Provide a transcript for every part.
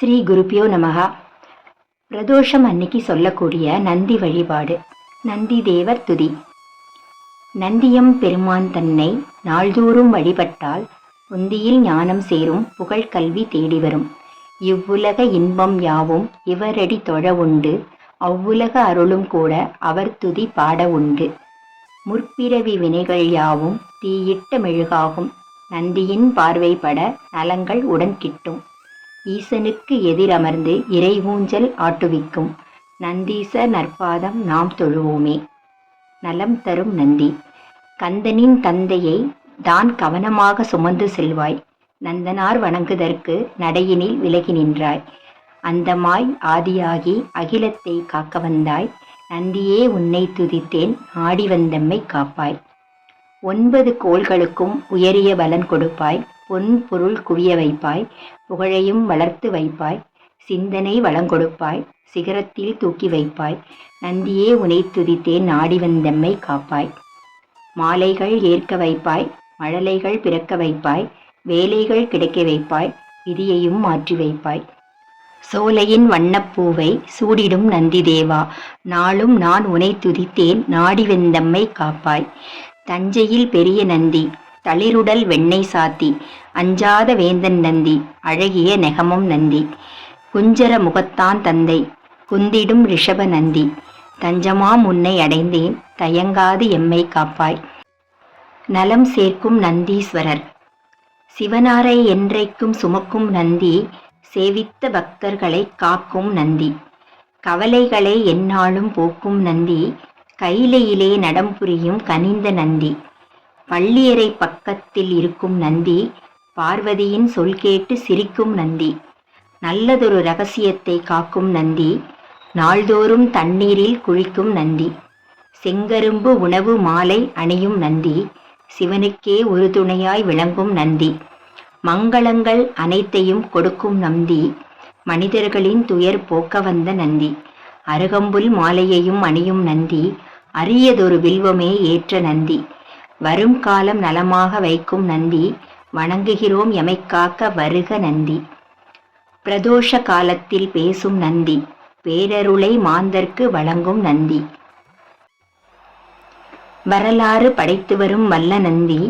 ஸ்ரீ குருப்பியோ நமகா. பிரதோஷம் அன்னைக்கு சொல்லக்கூடிய நந்தி வழிபாடு. நந்தி தேவர் துதி. நந்தியம் பெருமான் தன்னை நாள்தோறும் வழிபட்டால் புந்தியில் ஞானம் சேரும், புகழ் கல்வி தேடி வரும். இவ்வுலக இன்பம் யாவும் இவரடி தொழ உண்டு, அவ்வுலக அருளும் கூட அவர் துதி பாட உண்டு. முற்பிறவி வினைகள் யாவும் தீயிட்ட மெழுகாகும், நந்தியின் பார்வைப்பட நலங்கள் உடன் கிட்டும். ஈசனுக்கு எதிரமர்ந்து இறைவூஞ்சல் ஆட்டுவிக்கும், நந்தீசர் நற்பாதம் நாம் தொழுவோமே. நலம் தரும் நந்தி. கந்தனின் தந்தையை தான் கவனமாக சுமந்து செல்வாய், நந்தனார் வணங்குதற்கு நடையினில் விலகி நின்றாய். அந்தமாய் ஆதியாகி அகிலத்தை காக்க வந்தாய், நந்தியே உன்னை துதித்தேன், ஆடி வந்தம்மை காப்பாய். 9 கோள்களுக்கும் உயரிய பலன் கொடுப்பாய், பொன் பொருள் குவிய வைப்பாய், புகழையும் வளர்த்து வைப்பாய். சிந்தனை வளங்கொடுப்பாய், சிகரத்தில் தூக்கி வைப்பாய், நந்தியே உனை துதித்தேன், நாடி வந்தம்மை காப்பாய். மாலைகள் ஏற்க வைப்பாய், மழலைகள் பிறக்க வைப்பாய், வேலைகள் கிடைக்க வைப்பாய், விதியையும் மாற்றி வைப்பாய். சோலையின் வண்ணப்பூவை சூடிடும் நந்தி தேவா, நாளும் நான் உனை துதித்தேன், நாடி வந்தம்மை காப்பாய். தஞ்சையில் பெரிய நந்தி, தளிருடல் வெண்ணெய் சாத்தி, அஞ்சாத வேந்தன் நந்தி, அழகிய நெகமும் நந்தி. குஞ்சர முகத்தான் தந்தை, குந்திடும் ரிஷப நந்தி, தஞ்சமாம் உன்னை அடைந்தேன், தயங்காது எம்மை காப்பாய். நலம் சேர்க்கும் நந்தீஸ்வரர். சிவனாரை என்றைக்கும் சுமக்கும் நந்தி, சேவித்த பக்தர்களை காக்கும் நந்தி. கவலைகளை எந்நாளும் போக்கும் நந்தி, கைலையிலே நடம் புரியும் கனிந்த நந்தி. பள்ளியறை பக்கத்தில் இருக்கும் நந்தி, பார்வதியின் சொல் கேட்டு சிரிக்கும் நந்தி. நல்லதொரு இரகசியத்தை காக்கும் நந்தி, நாள்தோறும் தண்ணீரில் குளிக்கும் நந்தி. செங்கரும்பு உணவு மாலை அணியும் நந்தி, சிவனுக்கே ஒரு துணையாய் விளங்கும் நந்தி. மங்களங்கள் அனைத்தையும் கொடுக்கும் நந்தி, மனிதர்களின் துயர் போக்க வந்த நந்தி. அருகம்புல் மாலையையும் அணியும் நந்தி, அரியதொரு வில்வமே ஏற்ற நந்தி. வரும் காலம் நலமாக வைக்கும் நந்தி, வணங்குகிறோம் எமைக்காக்க வருக நந்தி. பிரதோஷ காலத்தில் பேசும் நந்தி, பேரருளை மாந்தர்க்கு வழங்கும் நந்தி. வரலாறு படைத்து வரும் வல்ல நந்தி,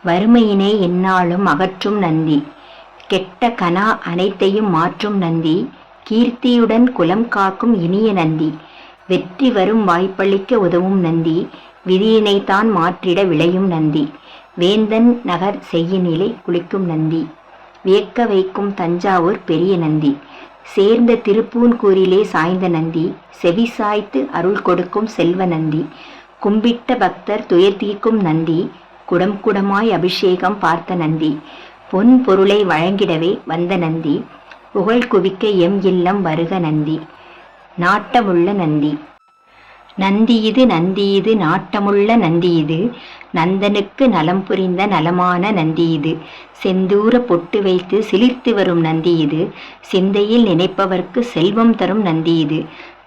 வறுமையினை எந்நாளும் அகற்றும் நந்தி. கெட்ட கனா அனைத்தையும் மாற்றும் நந்தி, கீர்த்தியுடன் குலம் காக்கும் இனிய நந்தி. வெற்றி வரும் வாய்ப்பளிக்க உதவும் நந்தி, விதியினைத்தான் மாற்றிட விளையும் நந்தி. வேந்தன் நகர் செய்யினிலை குளிக்கும் நந்தி, வியக்க வைக்கும் தஞ்சாவூர் பெரிய நந்தி. சேர்ந்த திருப்பூன்கூரிலே சாய்ந்த நந்தி, செவி சாய்த்து அருள் கொடுக்கும் செல்வ நந்தி. கும்பிட்ட பக்தர் துயர் தீர்க்கும் நந்தி, குடம் குடமாய் அபிஷேகம் பார்த்த நந்தி. பொன் பொருளை வழங்கிடவே வந்த நந்தி, புகழ் குவிக்க எம் இல்லம் வருக நந்தி. நாட்டமுள்ள நந்தி. நந்தியிது நந்தியிது நாட்டமுள்ள நந்தியிது, நந்தனுக்கு நலம் புரிந்த நலமான நந்தியிது. செந்தூர பொட்டு வைத்து சிலிர்த்து வரும் நந்தியிது, சிந்தையில் நினைப்பவர்க்கு செல்வம் தரும் நந்தியிது.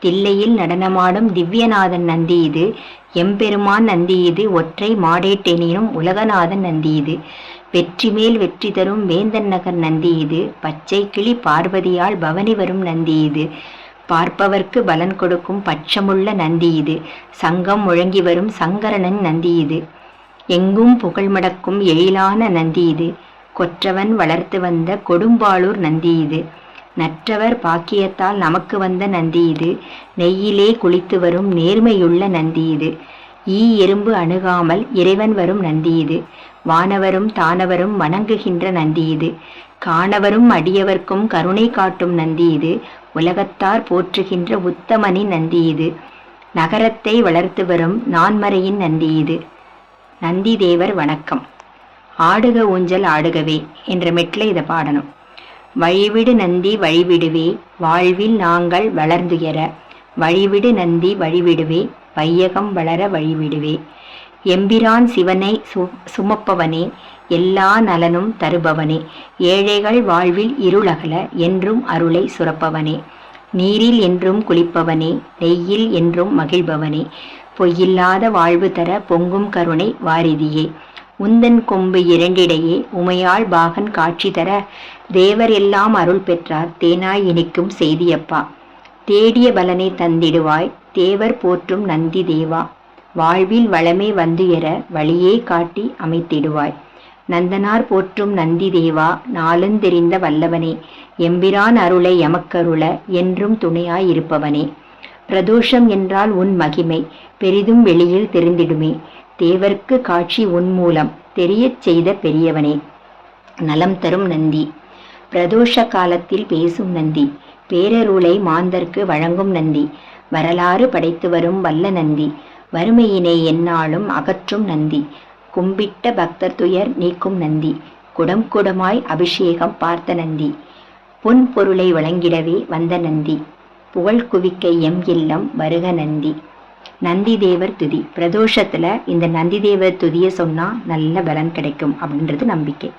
தில்லையில் நடனமாடும் திவ்யநாதன் நந்தியிது, எம்பெருமான் நந்தியிது, ஒற்றை மாடேட்டெனினும் உலகநாதன் நந்தியிது. வெற்றி மேல் வெற்றி தரும் வேந்தன் நகர் நந்தியிது, பச்சை கிளி பார்வதியால் பவனி வரும் நந்தியிது. பார்ப்பவர்க்கு பலன் கொடுக்கும் பட்சமுள்ள நந்தியிது, சங்கம் முழங்கி வரும் சங்கரனன் நந்தியிது. எங்கும் புகழ் மடக்கும் எழிலான நந்தியிது, கொற்றவன் வளர்த்து வந்த கொடும்பாளூர் நந்தியிது. நற்றவர் பாக்கியத்தால் நமக்கு வந்த நந்தியிது, நெய்யிலே குளித்து வரும் நேர்மையுள்ள நந்தியிது. எறும்பு அணுகாமல் இறைவன் வரும் நந்தியிது, வானவரும் தானவரும் வணங்குகின்ற நந்தியிது. காணவரும் அடியவர்க்கும் கருணை காட்டும் நந்தியிது, உலகத்தார் போற்றுகின்ற உத்தமனின் நந்தியிது. நகரத்தை வளர்த்து வரும் நான்மறையின் நந்தியிது. நந்தி தேவர் வணக்கம். ஆடுக ஊஞ்சல் ஆடுகவே என்ற மெட்டில் இதை பாடணும். வழிவிடு நந்தி வழிவிடுவே, வாழ்வில் நாங்கள் வளர்ந்துயர. வழிவிடு நந்தி வழிவிடுவே, வையகம் வளர வழிவிடுவே. எம்பிரான் சிவனை சுமப்பவனே, எல்லா நலனும் தருபவனே. ஏழைகள் வாழ்வில் இருளகல என்றும் அருளை சுரப்பவனே. நீரில் என்றும் குளிப்பவனே, நெய்யில் என்றும் மகிழ்பவனே. பொய்யில்லாத வாழ்வு தர பொங்கும் கருணை வாரிதியே. உந்தன் கொம்பு இரண்டிடையே உமையாள் பாகன் காட்சி தர தேவர் எல்லாம் அருள் பெற்றார் தேனாய் இனிக்கும் செய்தியப்பா. தேடிய பலனை தந்திடுவாய் தேவர் போற்றும் நந்தி தேவா. வாழ்வில் வளமே வந்துயர வழியே காட்டி அமைத்திடுவாய். நந்தனார் போற்றும் நந்தி தேவா நாளுந்தெரிந்த வல்லவனே. எம்பிரான் அருளை எமக்கருள என்றும் துணையாய் இருப்பவனே. பிரதோஷம் என்றால் உன் மகிமை பெரிதும் வெளியில் தெரிந்திடுமே. தேவர்க்கு காட்சி உன் மூலம் தெரியச் செய்த பெரியவனே. நலம் தரும் நந்தி பிரதோஷ காலத்தில் பேசும் நந்தி. பேரருளை மாந்தர்க்கு வழங்கும் நந்தி. வரலாறு படைத்து வரும் வல்ல நந்தி. வறுமையினை எந்நாளும் அகற்றும் நந்தி. கும்பிட்ட பக்தர் துயர் நீக்கும் நந்தி. குடம் குடமாய் அபிஷேகம் பார்த்த நந்தி. பொன் பொருளை வழங்கிடவே வந்த நந்தி. புகழ் குவிக்க எம் இல்லம் வருக நந்தி. நந்தி தேவர் துதி பிரதோஷத்துல இந்த நந்தி தேவர் துதியை சொன்னா நல்ல பலன் கிடைக்கும் அப்படின்றது நம்பிக்கை.